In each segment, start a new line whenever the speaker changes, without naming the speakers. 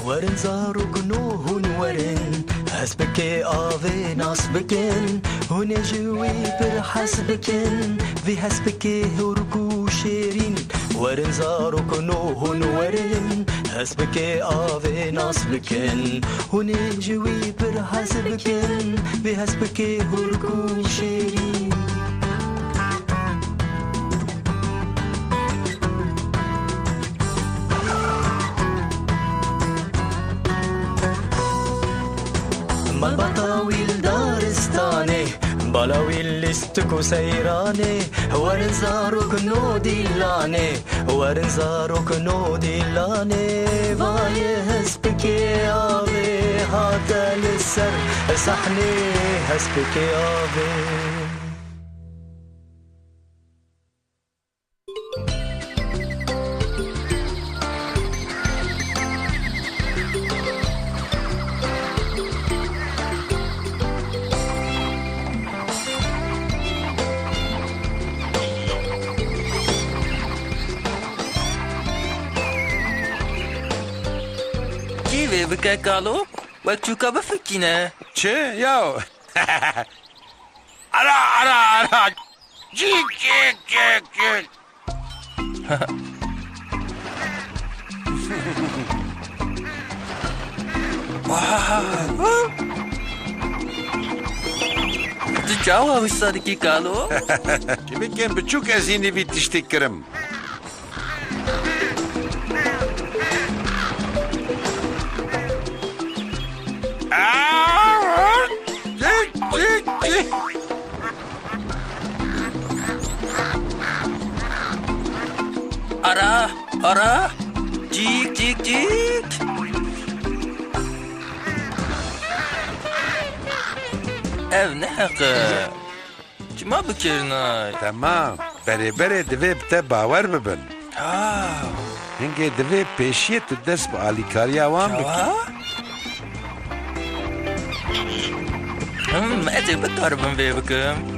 ورن زارو گنوهن ورن حسبك آوي ناس بكن هون جوي برحس بكن في حسبك هركو شيرين ورن زارو كنوهن ورن حسبك آوي ناس بكن هون جوي برحس بكن في حسبك هركو شيرين بطاويل دارستاني بلاويل لستكو سيراني ورنزاروك نودي لاني ورنزاروك نودي لاني باي هسبكي آبي هاتا للسر صحني هسبكي آبي بك قالوا وقتك بفكينا
چه ياو ara جيك
تجاوب الصديقي قالوا
كيف بتشوك ازيني في تشتكرم
ara جيك ev ne hakkı ما بكرنا
تمام بري دوي بتا باور ببن هنگه دوي پیشیه تو دست با آلیکاریا وان بکی
اتي بكاربن بيبكم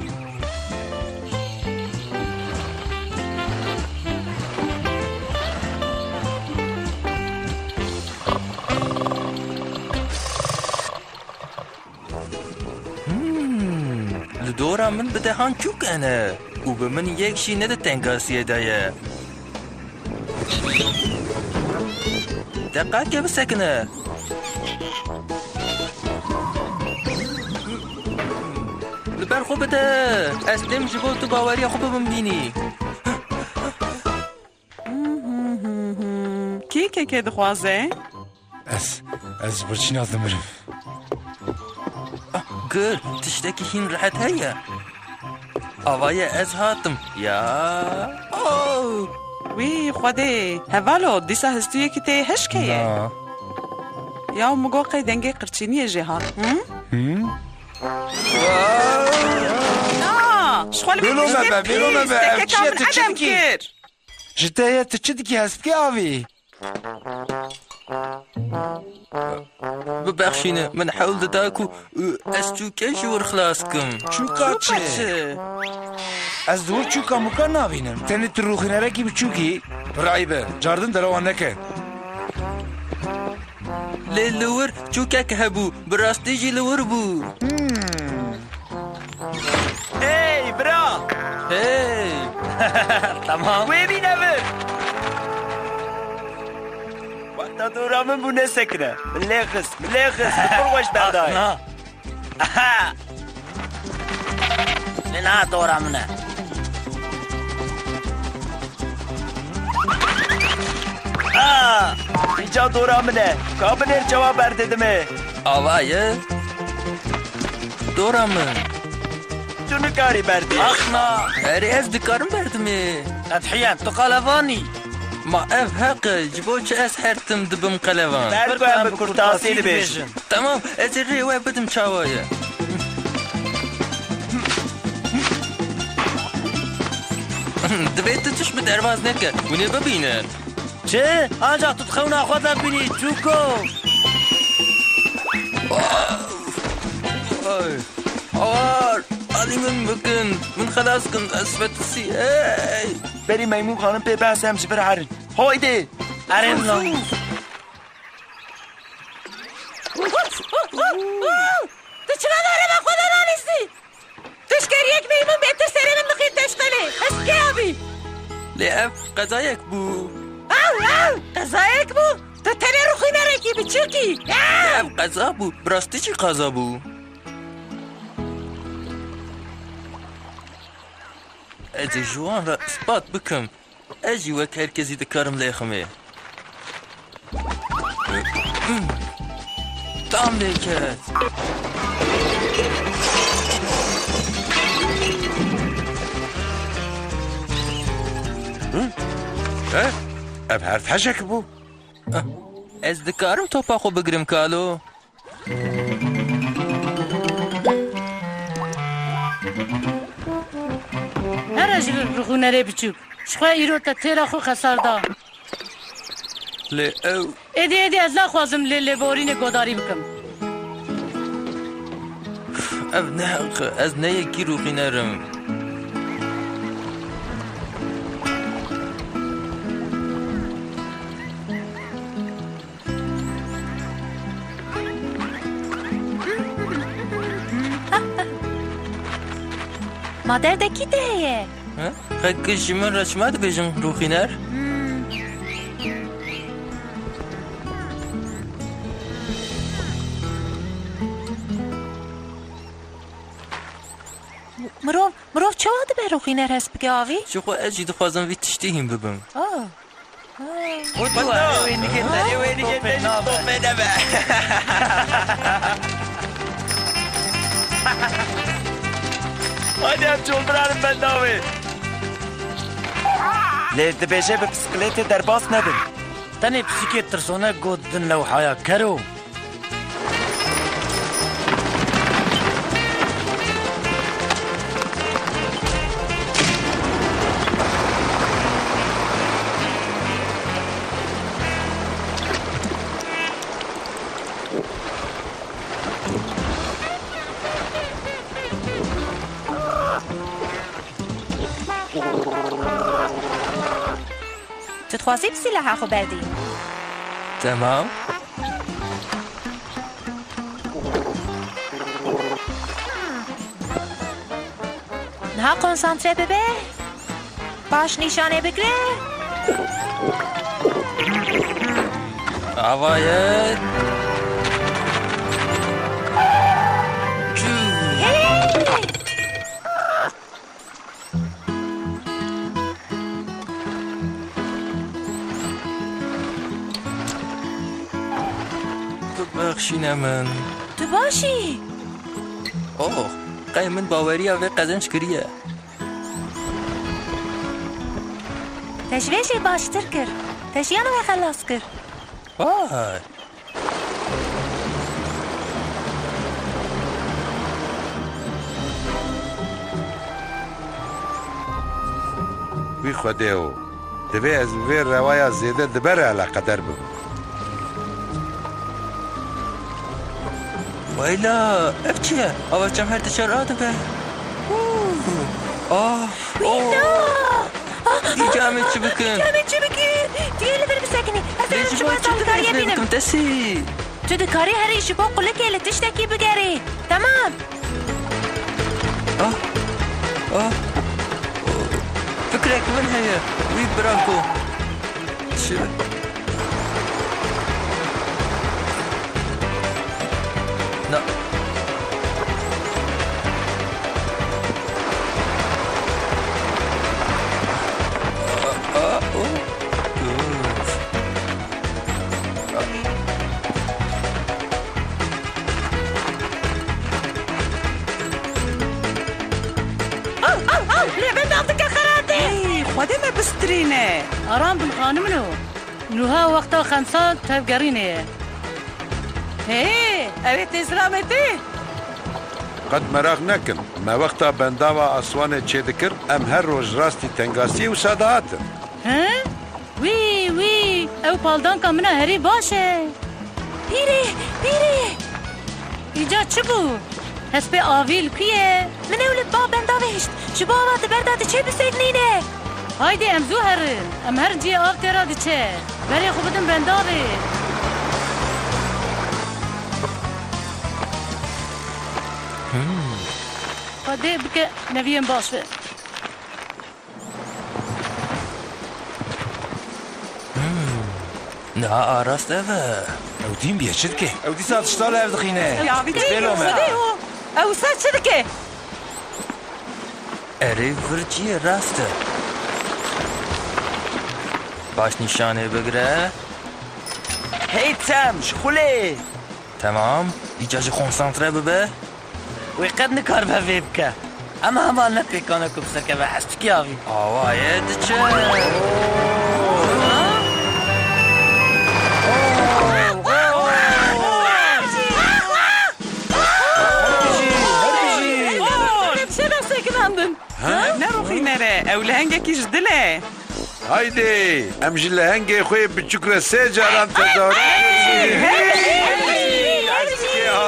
لدورا من بدهان چوك انا وبمن يك شي ند تنگاسيه دايه دقاق بسكنه لبر خوب بده اسلم جبو تو باوري خوب بمديني
كي دخوازه
از برچی نازمرم
قل تشتكي هين راحت هيا أوايا أزهاتم يا أوه
وي خودي هفالو ديسا هستوية كتي هشكيه يا مگو قيدنگي قرچيني جهان نا شخوال
بيلو ما
كامل عدم كير
جتايا تشدكي هسبكي آوي
ببخشينا من حول داكو أستو كيشور خلاصكم
چوكا از دور چوكا مكان نابينم تاني تروخي نراكي بچوكي رعيبه جاردن دلوان نكن
لور چوكا كهبو براستيجي لور بو
هاي برا
هاي
تمام ويبي نفر وقتا دورا من بو نسكنه مليخس بروش برداي لنا دورا منه اینجا دورا منه کابنر جواب برددمه
آوایه دورا من
جونو کاری بردی
اخنا هری از دکارم بردمه
فتحیان تو قلوانی
ما اف حق جبوش اس حرتم دبم قلوان
برگو هم بکرتاسی لبیشن
تمام از الريوه بدم چاوايه دبيت تشبه درواز نكه وني ببينه
چه؟ آنجا تو تخونه خود ببینی چوکو
آوار علی من بکن من خلاص کن اسفت سی
بری میمون خانم پی بحث همچه بر حرن هایده حرن لان
من بهتر سریم لخیر تشقله هشکی آبی
لی اف قضایک بو
او قضایک بو تو تنه رو خوی نرکی بچوکی
لی اف قضا بو براستی چی قضا بو از جوان را اثبات بکم اجی وک هر کسی دکارم لیخمه tam لیکت
اف هر تشک بو
از دکارم توپا خو بگرم کالو
هر اجل رو خو نره بچوک شخواه ایرو تا تیرا خو خسار دا
لی او
ایدی از نخوازم لیلی بورین گوداری بکم
او نه از نه یکی روخی نرم
مادر ده کی دهیه؟
خکشی من رچمت بیشم روخی نر
مروف چه واده به روخینر هست بگه آوی؟
چو خو اجی دخوازم وی تشتیهم ببم
والله وينك انت وينك انت طب نبع هادي امشوا بران بنداوي ليه دبيجي ببسكليتي درباس نبن
تاني بسيكي ترسونا قد لو حيا كرو
تتخوازی بسی لحا خو بردی
تمام
نها کنسانتره ببه باش نشانه بگره
عواید ببخشین من
تو باشی
اوه قای من باوری اوه قزنج کریه
تشویشی باشتر کر تشیانو خلاص کر
وای
وی خوده او دوی از وی روایا زیده دبر علاقه در بم
ویلا اف چیه؟ اوه چم هر تشار آده به اینجا همه چی بکن
همه چی بکن دیگه لبر بسکنی از شما سالکاریه بینم
تسی
تو دکاری هر ایشی با قله که لتشتکی بگری تمام
فكرك من هي وي برانكو شو لا
خودم بسترینه
آرام بن خانمنو نوها وقتا خمسان تبقرينه
هی اوه تزرامتی
قد مراغ نکن ما وقتا بنداوا اسوان چه دکر ام هر روز راستی تنگاسی و صداعتن
ها وی او پالدان که منه هری باشه پیره ایجا چه بو؟ هست به آویل کیه؟ من اولد با بنداوشت شبا آوات برداد چه بسیدنینه؟ هایدی ام زو هرن ام هر جی آف تیرا دی چه بری خوبتن بنداوی دێ بکە نەویێن باش بێ
نه آراست اوه
او دیم بیه چه دکه؟ او دیسا تشتال اف دخینه
یاوی
بلو ما
او سر چه دکه؟
اره ورچیه راسته باش نشانه بگره
هی تم شخوله
تمام ایجاج کنسانتره ببه
وی قد نکار به وی بکه اما همان نپیکانه کبسکه به هست کی آوی
آوایه دچه
چرا سکناندن؟ نروخی نره او لهنگکیش دله
هایدی ام جی لهنگ خوی بچوکره 3 جاران تداری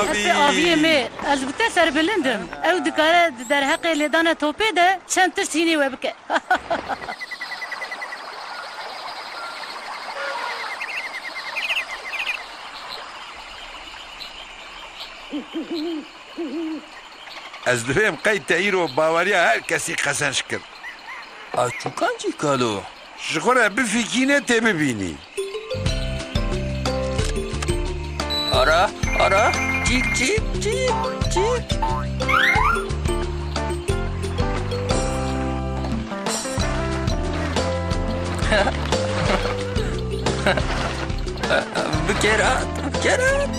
هستی آویه می از بته سر بلندم او دکاره در حق لیدان توپه ده چند تر سینی و بکه
از دویم قید تاییر و باوری هر کسی قسنش کرد
آچوکان چی کالو
شخوره بفکینه تی ببینی
آره آره چیک چیک چیک چیک بکرات بکرات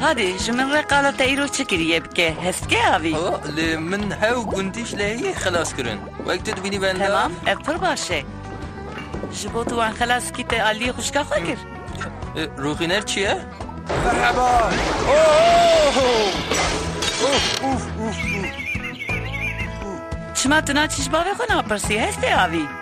هادي جمن رقالة تايرو تشكريه بكي هستكي هاوي
لی من هاو گندیش لهیه خلاص کرن وقت تبینی بنده
تمام افر باشه جبو تو عن خلاص كي تقالي خوشكا خاكر
روخینر چیه؟
مرحبا
شما تنا تشبابي خونا برسي هستي هاوي